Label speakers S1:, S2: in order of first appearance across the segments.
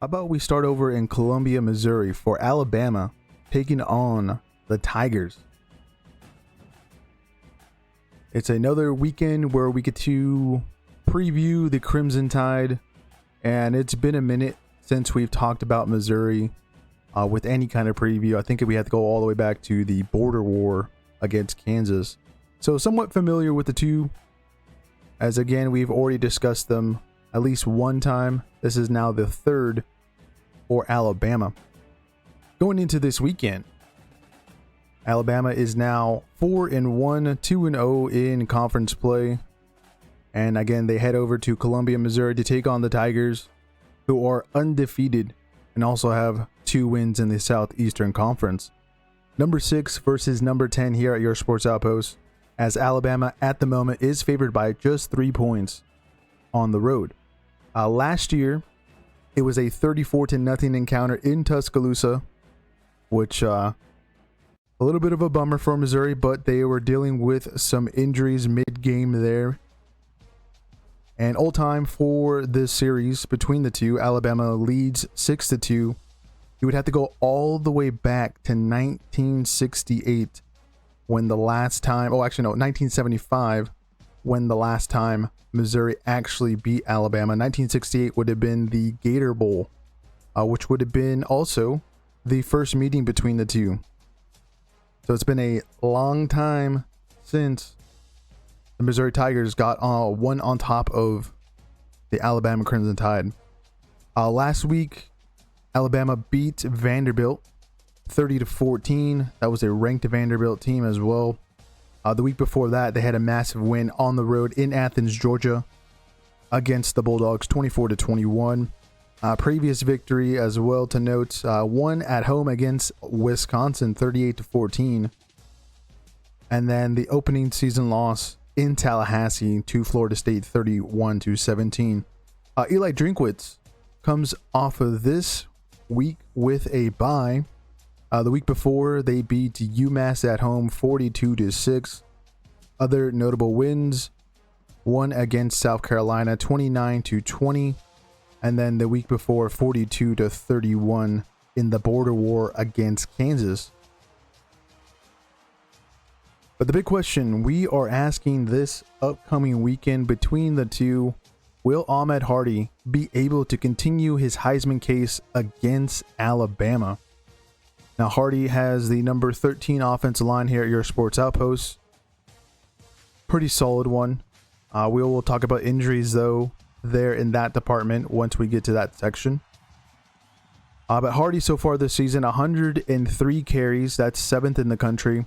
S1: How about we start over in Columbia, Missouri for Alabama taking on the Tigers. It's another weekend where we get to preview the Crimson Tide, and it's been a minute since we've talked about Missouri with any kind of preview. I think we have to go all the way back to the border war against Kansas. So somewhat familiar with the two, as again, we've already discussed them at least one time. This is now the third for Alabama. Going into this weekend, Alabama is now 4-1, 2-0 in conference play. And again, they head over to Columbia, Missouri to take on the Tigers, who are undefeated and also have 2 wins in the Southeastern Conference. Number 6 versus number 10 here at your Sports Outpost, as Alabama at the moment is favored by just 3 points on the road. Last year, it was a 34-0 encounter in Tuscaloosa, which a little bit of a bummer for Missouri, but they were dealing with some injuries mid-game there. And all time for this series between the two, Alabama leads 6-2. You would have to go all the way back to 1968 when the last time, 1975, when the last time Missouri actually beat Alabama. 1968 would have been the Gator Bowl, which would have been also the first meeting between the two. So it's been a long time since the Missouri Tigers got one on top of the Alabama Crimson Tide. Last week, Alabama beat Vanderbilt 30-14. That was a ranked Vanderbilt team as well. The week before that, they had a massive win on the road in Athens, Georgia, against the Bulldogs, 24-21. Previous victory as well to note, one at home against Wisconsin, 38-14. And then the opening season loss in Tallahassee to Florida State, 31-17. Eli Drinkwitz comes off of this week with a bye. The week before, they beat UMass at home 42-6. Other notable wins: one against South Carolina 29-20, and then the week before 42-31 in the border war against Kansas. But the big question we are asking this upcoming weekend between the two: will Ahmad Hardy be able to continue his Heisman case against Alabama? Now, Hardy has the number 13 offensive line here at your Sports Outpost. Pretty solid one. We will talk about injuries, though, there in that department once we get to that section. But Hardy so far this season, 103 carries. That's 7th in the country.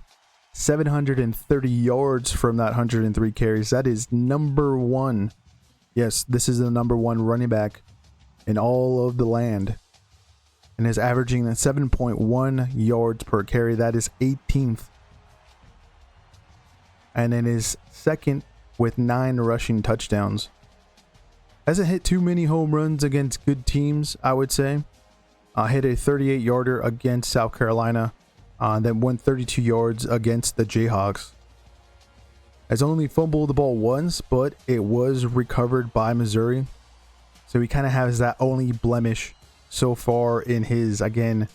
S1: 730 yards from that 103 carries. That is number 1. Yes, this is the number 1 running back in all of the land. And is averaging 7.1 yards per carry. That is 18th. And then is second with 9 rushing touchdowns. Hasn't hit too many home runs against good teams, I would say. Hit a 38-yarder against South Carolina. Then won 32 yards against the Jayhawks. Has only fumbled the ball once, but it was recovered by Missouri. So he kind of has that only blemish so far in his, again,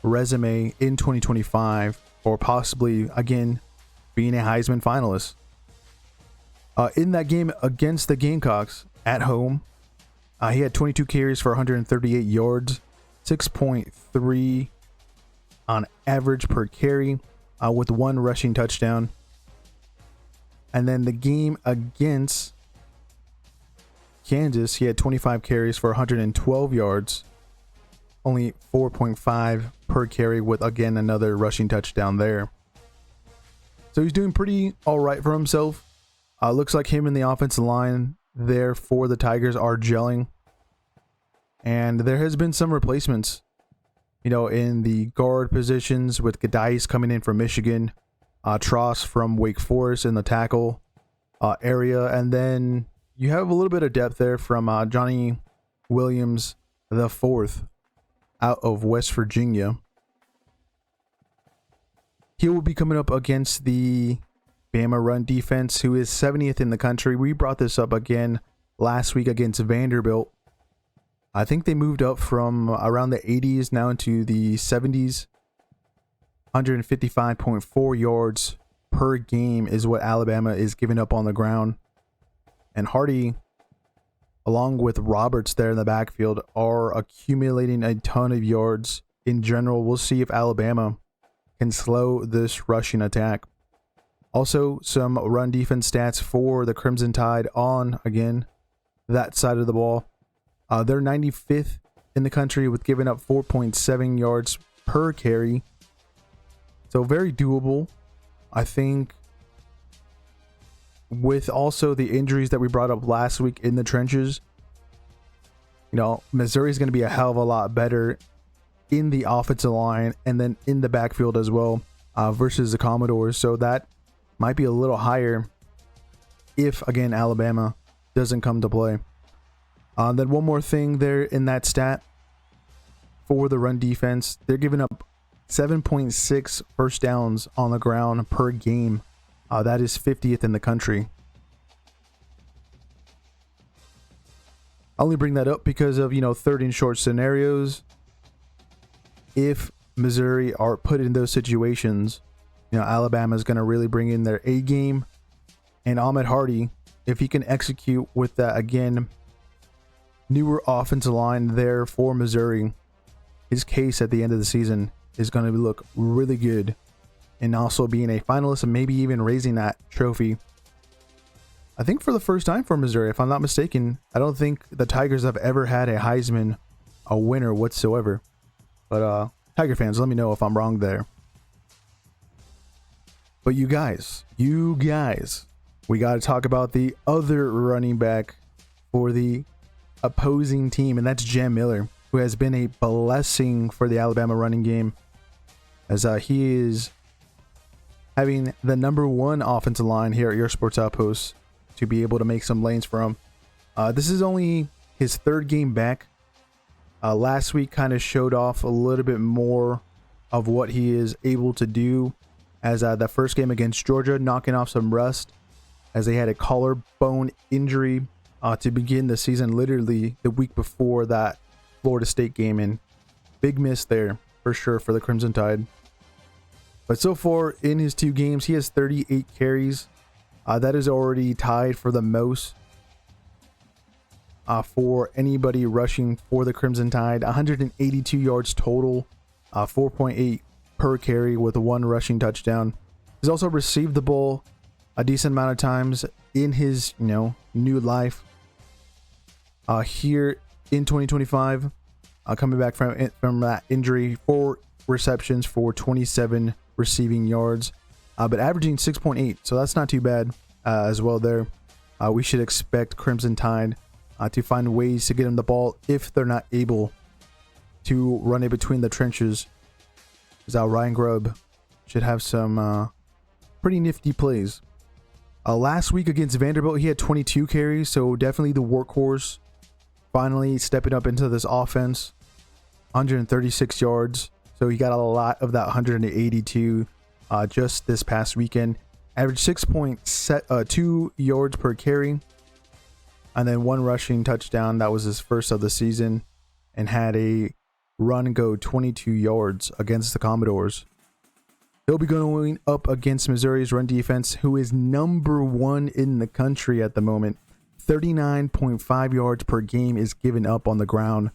S1: resume in 2025, or possibly, again, being a Heisman finalist. In that game against the Gamecocks at home, he had 22 carries for 138 yards, 6.3 on average per carry, with 1 rushing touchdown. And then the game against Kansas, he had 25 carries for 112 yards, only 4.5 per carry, with again another rushing touchdown there. So he's doing pretty all right for himself. Looks like him and the offensive line there for the Tigers are gelling. And there has been some replacements, in the guard positions, with Gadais coming in from Michigan, Tross from Wake Forest in the tackle area, and then you have a little bit of depth there from Johnny Williams IV out of West Virginia. He will be coming up against the Bama run defense, who is 70th in the country. We brought this up again last week against Vanderbilt. I think they moved up from around the 80s now into the 70s. 155.4 yards per game is what Alabama is giving up on the ground. And Hardy, along with Roberts there in the backfield, are accumulating a ton of yards in general. We'll see if Alabama can slow this rushing attack. Also, some run defense stats for the Crimson Tide on, again, that side of the ball. They're 95th in the country with giving up 4.7 yards per carry. So very doable. I think with also the injuries that we brought up last week in the trenches, Missouri is going to be a hell of a lot better in the offensive line and then in the backfield as well versus the Commodores. So that might be a little higher if, again, Alabama doesn't come to play. Then one more thing there in that stat for the run defense, they're giving up 7.6 first downs on the ground per game. That is 50th in the country. I only bring that up because of, third and short scenarios. If Missouri are put in those situations, Alabama is going to really bring in their A game. And Ahmad Hardy, if he can execute with that, again, newer offensive line there for Missouri, his case at the end of the season is going to look really good. And also being a finalist and maybe even raising that trophy. I think for the first time for Missouri, if I'm not mistaken. I don't think the Tigers have ever had a Heisman winner whatsoever. But Tiger fans, let me know if I'm wrong there. But you guys, we got to talk about the other running back for the opposing team, and that's Jam Miller, who has been a blessing for the Alabama running game, as he is having the #1 offensive line here at your Sports Outpost to be able to make some lanes for him. This is only his third game back. Last week kind of showed off a little bit more of what he is able to do, as the first game against Georgia, knocking off some rust, as they had a collarbone injury to begin the season, literally the week before that Florida State game, and big miss there for sure for the Crimson Tide. But so far in his 2 games, he has 38 carries. That is already tied for the most for anybody rushing for the Crimson Tide. 182 yards total, 4.8 per carry with 1 rushing touchdown. He's also received the ball a decent amount of times in his new life here in 2025, coming back from that injury. 4 receptions for 27 receiving yards, but averaging 6.8, so that's not too bad as well there. We should expect Crimson Tide to find ways to get him the ball if they're not able to run it between the trenches. Ryan Grubb should have some pretty nifty plays. Last week against Vanderbilt, he had 22 carries, so definitely the workhorse. Finally stepping up into this offense. 136 yards, so he got a lot of that 182 just this past weekend. Averaged 6.2 yards per carry, and then 1 rushing touchdown. That was his first of the season, and had a run go 22 yards against the Commodores. He'll be going up against Missouri's run defense, who is #1 in the country at the moment. 39.5 yards per game is given up on the ground.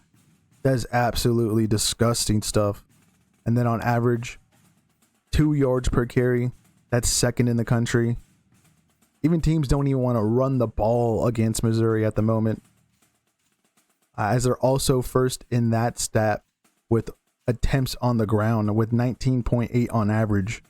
S1: That is absolutely disgusting stuff. And then on average, 2 yards per carry. That's second in the country. Even teams don't even want to run the ball against Missouri at the moment, as they're also first in that stat with attempts on the ground with 19.8 on average.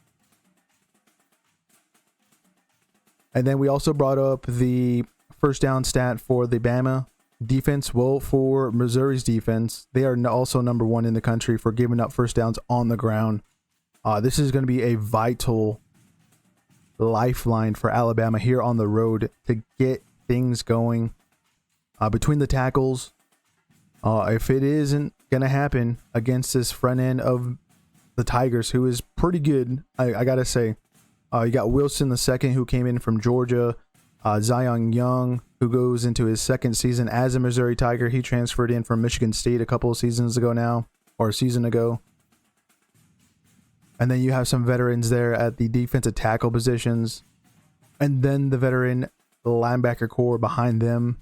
S1: And then we also brought up the first down stat for the Bama defense. Well, for Missouri's defense, they are also #1 in the country for giving up first downs on the ground. This is going to be a vital lifeline for Alabama here on the road to get things going between the tackles. If it isn't going to happen against this front end of the Tigers, who is pretty good, I got to say. You got Wilson II, who came in from Georgia. Zion Young, who goes into his second season as a Missouri Tiger. He transferred in from Michigan State a couple of seasons ago now, or a season ago. And then you have some veterans there at the defensive tackle positions. And then the veteran linebacker core behind them.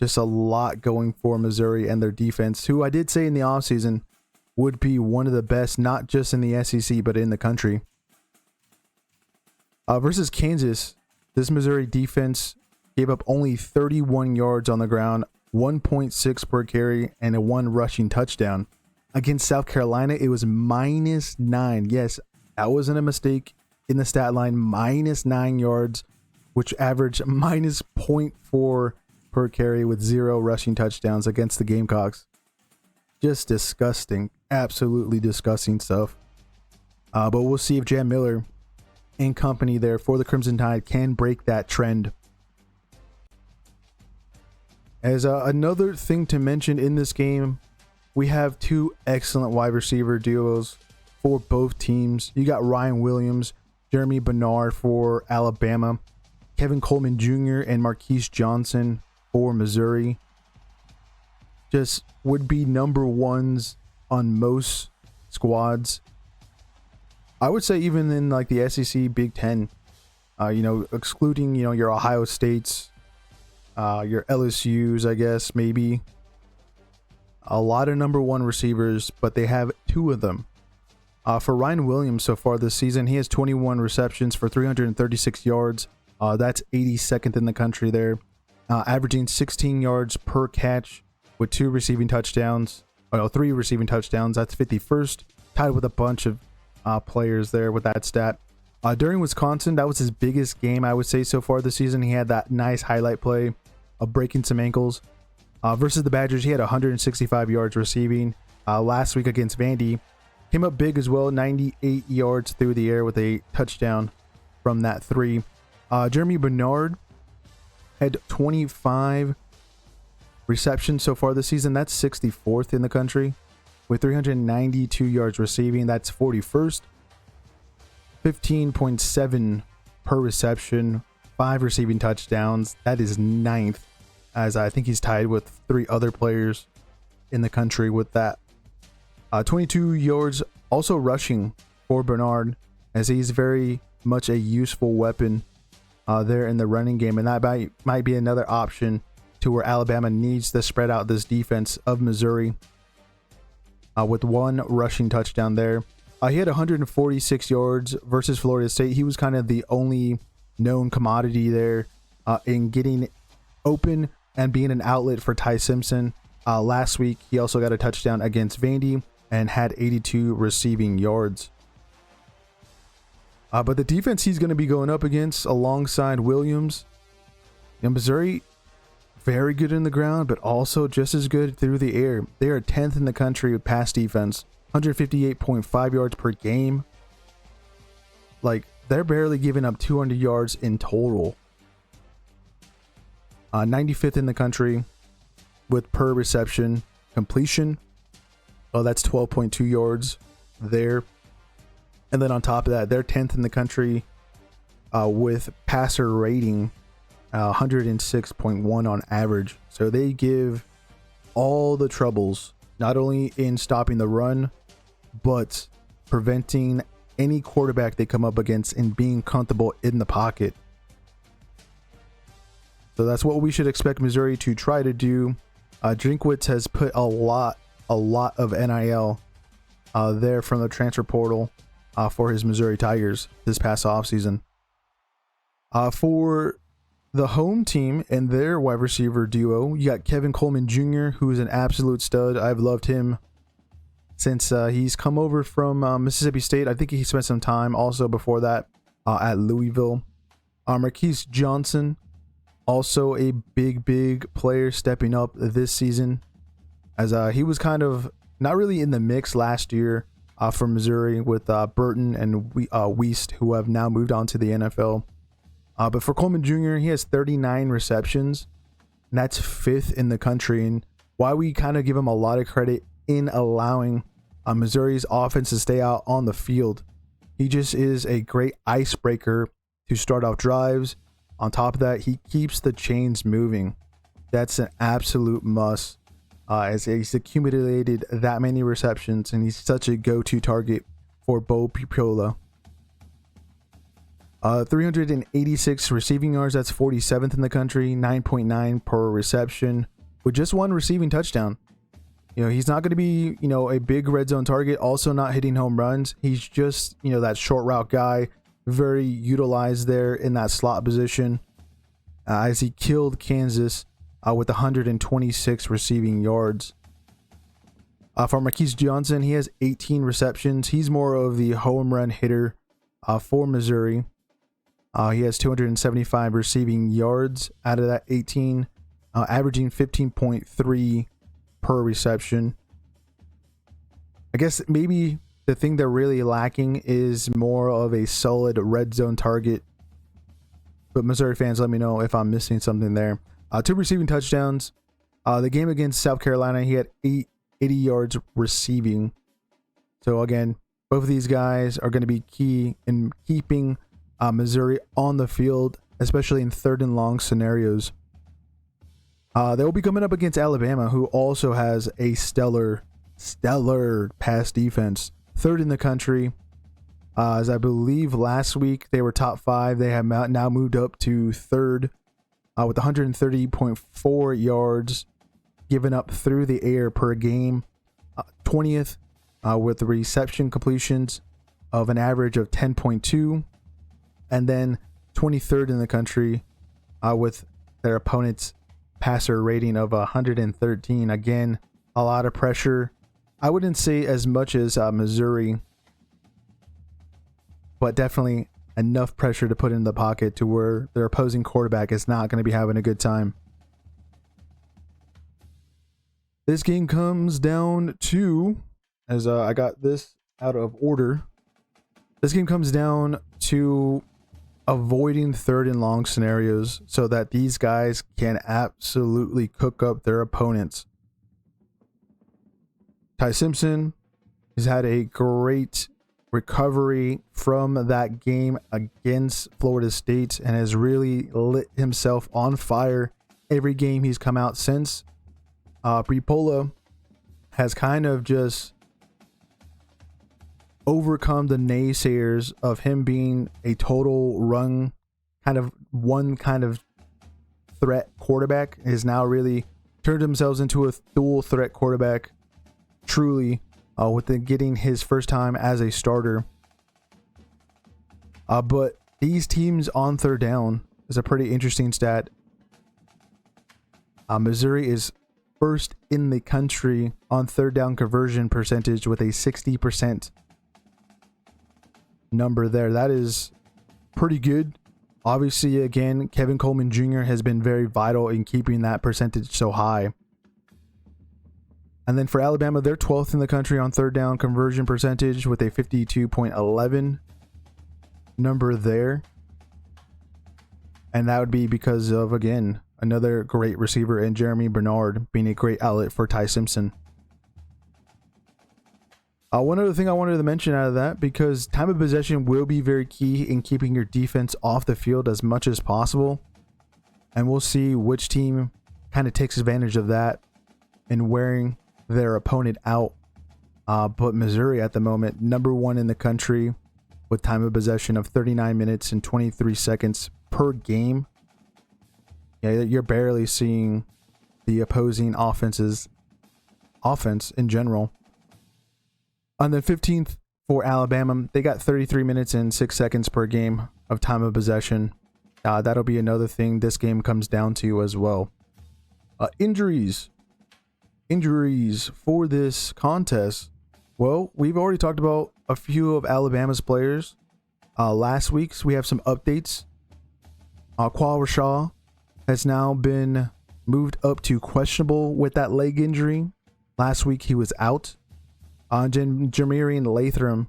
S1: Just a lot going for Missouri and their defense, who I did say in the offseason would be one of the best, not just in the SEC, but in the country. Versus Kansas, this Missouri defense gave up only 31 yards on the ground, 1.6 per carry, and a 1 rushing touchdown. Against South Carolina, it was -9. Yes, that wasn't a mistake in the stat line. -9 yards, which averaged -0.4 per carry with 0 rushing touchdowns against the Gamecocks. Just disgusting. Absolutely disgusting stuff. But we'll see if Jan Miller and company there for the Crimson Tide can break that trend. As another thing to mention in this game, we have 2 excellent wide receiver duos for both teams. You got Ryan Williams, Jeremy Bernard for Alabama, Kevin Coleman Jr. and Marquise Johnson for Missouri. Just would be number ones on most squads. I would say even in like the SEC, Big Ten, excluding, your Ohio States, your LSUs, I guess, maybe. A lot of number 1 receivers, but they have 2 of them. For Ryan Williams so far this season, he has 21 receptions for 336 yards. That's 82nd in the country there. Averaging 16 yards per catch with 2 receiving touchdowns. 3 receiving touchdowns. That's 51st. Tied with a bunch of players there with that stat. During Wisconsin, that was his biggest game, I would say, so far this season. He had that nice highlight play of breaking some ankles. Versus the Badgers, he had 165 yards receiving. Last week against Vandy, came up big as well, 98 yards through the air with a touchdown from that 3. Jeremy Bernard had 25 receptions so far this season. That's 64th in the country with 392 yards receiving. That's 41st. 15.7 per reception, 5 receiving touchdowns. That is 9th, as I think he's tied with 3 other players in the country with that. 22 yards also rushing for Bernard, as he's very much a useful weapon there in the running game. And that might be another option to where Alabama needs to spread out this defense of Missouri with 1 rushing touchdown there. He had 146 yards versus Florida State. He was kind of the only known commodity there in getting open and being an outlet for Ty Simpson. Last week, he also got a touchdown against Vandy and had 82 receiving yards. But the defense he's going to be going up against alongside Williams, Missouri, very good in the ground, but also just as good through the air. They are 10th in the country with pass defense, 158.5 yards per game. Like, they're barely giving up 200 yards in total. 95th in the country with per reception completion. Oh, that's 12.2 yards there. And then on top of that, they're 10th in the country with passer rating, 106.1 on average. So they give all the troubles, not only in stopping the run, but preventing any quarterback they come up against and being comfortable in the pocket. So that's what we should expect Missouri to try to do. Drinkwitz has put a lot of NIL there from the transfer portal for his Missouri Tigers this past offseason. For the home team and their wide receiver duo, you got Kevin Coleman Jr., who is an absolute stud. I've loved him since he's come over from Mississippi State. I think he spent some time also before that at Louisville. Marquise Johnson, also a big player stepping up this season, as he was kind of not really in the mix last year for Missouri with Burton and Wiest, who have now moved on to the NFL. But for Coleman Jr., he has 39 receptions, and that's 5th in the country. And why we kind of give him a lot of credit in allowing Missouri's offense to stay out on the field. He just is a great icebreaker to start off drives. On top of that, he keeps the chains moving. That's an absolute must, as he's accumulated that many receptions, and he's such a go-to target for Bo Pipola. 386 receiving yards, that's 47th in the country, 9.9 per reception, with just one receiving touchdown. He's not going to be, a big red zone target, also not hitting home runs. He's just, that short route guy, very utilized there in that slot position, as he killed Kansas with 126 receiving yards. For Marquise Johnson, he has 18 receptions. He's more of the home run hitter for Missouri. He has 275 receiving yards out of that 18, averaging 15.3 per reception. I guess maybe the thing they're really lacking is more of a solid red zone target. But Missouri fans, let me know if I'm missing something there. 2 receiving touchdowns. The game against South Carolina, he had 80 yards receiving. So again, both of these guys are going to be key in keeping Missouri on the field, especially in 3rd and long scenarios. They will be coming up against Alabama, who also has a stellar pass defense, 3rd in the country. As I believe last week they were top 5. They have now moved up to 3rd with 130.4 yards given up through the air per game. 20th with the reception completions of an average of 10.2. And then 23rd in the country with their opponent's passer rating of 113. Again, a lot of pressure. I wouldn't say as much as Missouri, but definitely enough pressure to put in the pocket to where their opposing quarterback is not going to be having a good time. This game comes down to, as I got this out of order, this game comes down to avoiding 3rd and long scenarios so that these guys can absolutely cook up their opponents. Ty Simpson has had a great recovery from that game against Florida State and has really lit himself on fire every game he's come out since. Pipola has kind of just overcome the naysayers of him being a total run one kind of threat quarterback. Has now really turned themselves into a dual threat quarterback, truly, with getting his first time as a starter. But these teams on 3rd down is a pretty interesting stat. Missouri is 1st in the country on 3rd down conversion percentage with a 60% number there. That is pretty good. Obviously, again, Kevin Coleman Jr. has been very vital in keeping that percentage so high. And then for Alabama, they're 12th in the country on 3rd down conversion percentage with a 52.11 number there. And that would be because of, again, another great receiver in Jeremy Bernard being a great outlet for Ty Simpson. One other thing I wanted to mention out of that, because time of possession will be very key in keeping your defense off the field as much as possible. And we'll see which team kind of takes advantage of that and wearing their opponent out. But Missouri at the moment, number 1 in the country with time of possession of 39 minutes and 23 seconds per game. Yeah, you're barely seeing the opposing offense in general. On the 15th for Alabama, they got 33 minutes and 6 seconds per game of time of possession. That'll be another thing this game comes down to as well. Injuries for this contest. Well, we've already talked about a few of Alabama's players. Last week's we have some updates. Qual Rashaw has now been moved up to questionable with that leg injury. Last week he was out. Jamarian Latham,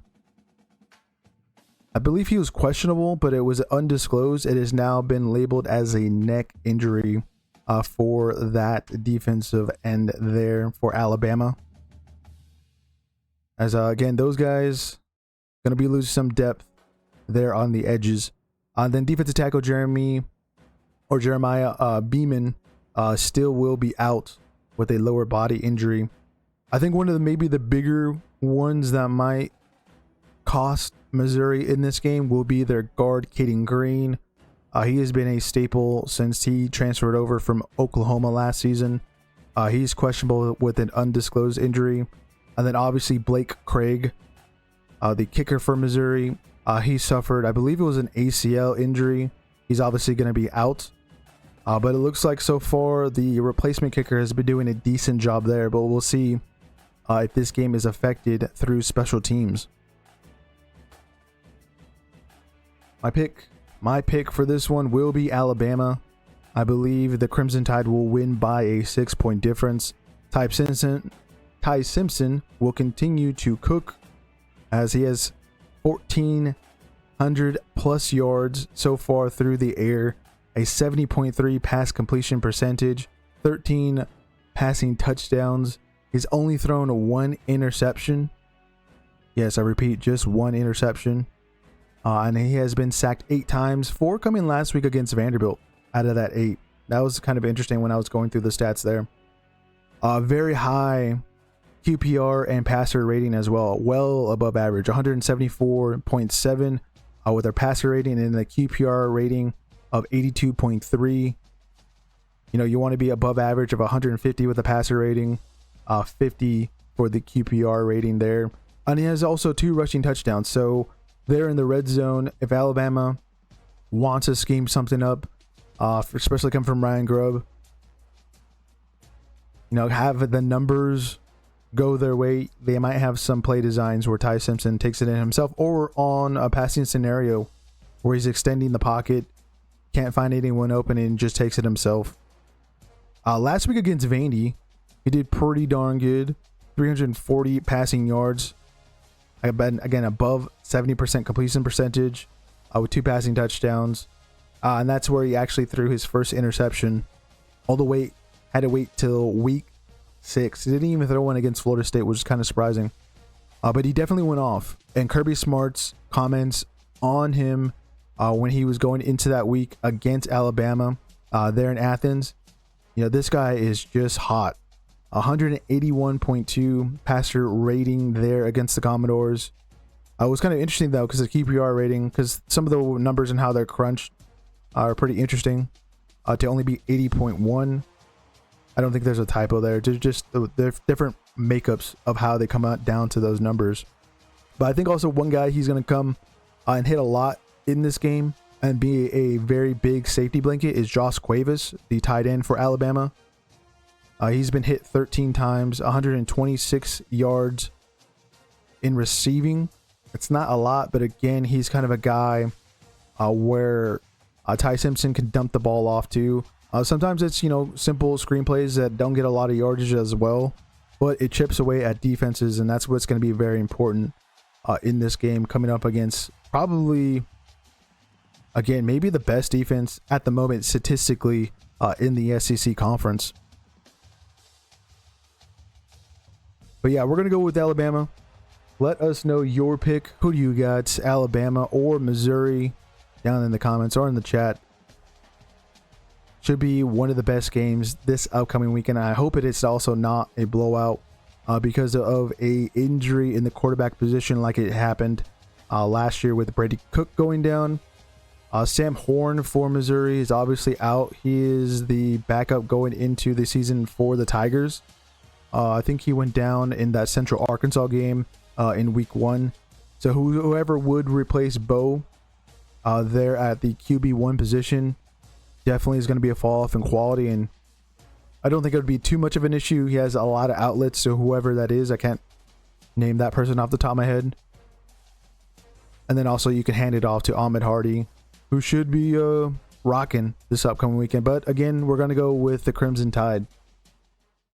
S1: I believe he was questionable, but it was undisclosed. It has now been labeled as a neck injury for that defensive end there for Alabama. As again, those guys going to be losing some depth there on the edges. Then defensive tackle Jeremiah Beeman still will be out with a lower body injury. I think one of maybe the bigger ones that might cost Missouri in this game will be their guard, Caden Green. He has been a staple since he transferred over from Oklahoma last season. He's questionable with an undisclosed injury. And then obviously Blake Craig, the kicker for Missouri. He suffered, I believe it was an ACL injury. He's obviously going to be out. But it looks like so far the replacement kicker has been doing a decent job there. But we'll see if this game is affected through special teams. My pick for this one will be Alabama. I believe the Crimson Tide will win by a 6-point difference. Ty Simpson will continue to cook as he has 1,400 plus yards so far through the air, a 70.3 pass completion percentage, 13 passing touchdowns. He's only thrown one interception. Yes, I repeat, just one interception. And he has been sacked 8 times, 4 coming last week against Vanderbilt out of that 8. That was kind of interesting when I was going through the stats there. Very high QPR and passer rating as well, well above average, 174.7 with their passer rating and the QPR rating of 82.3. You know, you want to be above average of 150 with a passer rating, 50 for the QPR rating there. And he has also 2 rushing touchdowns. So they're in the red zone. If Alabama wants to scheme something up, especially coming from Ryan Grubb, you know, have the numbers go their way, they might have some play designs where Ty Simpson takes it in himself, or on a passing scenario where he's extending the pocket, can't find anyone open, and just takes it himself. Last week against Vandy, he did pretty darn good. 340 passing yards. Again, above 70% completion percentage with 2 passing touchdowns. And that's where he actually threw his first interception. Had to wait till week 6. He didn't even throw one against Florida State, which is kind of surprising. But he definitely went off. And Kirby Smart's comments on him when he was going into that week against Alabama there in Athens. You know, this guy is just hot. 181.2 passer rating there against the Commodores. It was kind of interesting though, because the QPR rating, because some of the numbers and how they're crunched are pretty interesting. To only be 80.1. I don't think there's a typo there. Just the different makeups of how they come out down to those numbers. But I think also one guy he's going to come and hit a lot in this game and be a very big safety blanket is Josh Cuevas, the tight end for Alabama. He's been hit 13 times, 126 yards in receiving. It's not a lot, but again, he's kind of a guy where Ty Simpson can dump the ball off to. Sometimes it's, you know, simple screenplays that don't get a lot of yardage as well, but it chips away at defenses, and that's what's going to be very important in this game, coming up against probably, again, maybe the best defense at the moment statistically in the SEC conference. But yeah, we're going to go with Alabama. Let us know your pick. Who do you got, Alabama or Missouri? Down in the comments or in the chat. Should be one of the best games this upcoming weekend. I hope it is also not a blowout because of a injury in the quarterback position like it happened last year with Brady Cook going down. Sam Horn for Missouri is obviously out. He is the backup going into the season for the Tigers. I think he went down in that Central Arkansas game in week 1. So whoever would replace Bo there at the QB1 position definitely is going to be a fall off in quality, and I don't think it would be too much of an issue. He has a lot of outlets, so whoever that is, I can't name that person off the top of my head. And then also you can hand it off to Ahmad Hardy, who should be rocking this upcoming weekend. But again, we're going to go with the Crimson Tide.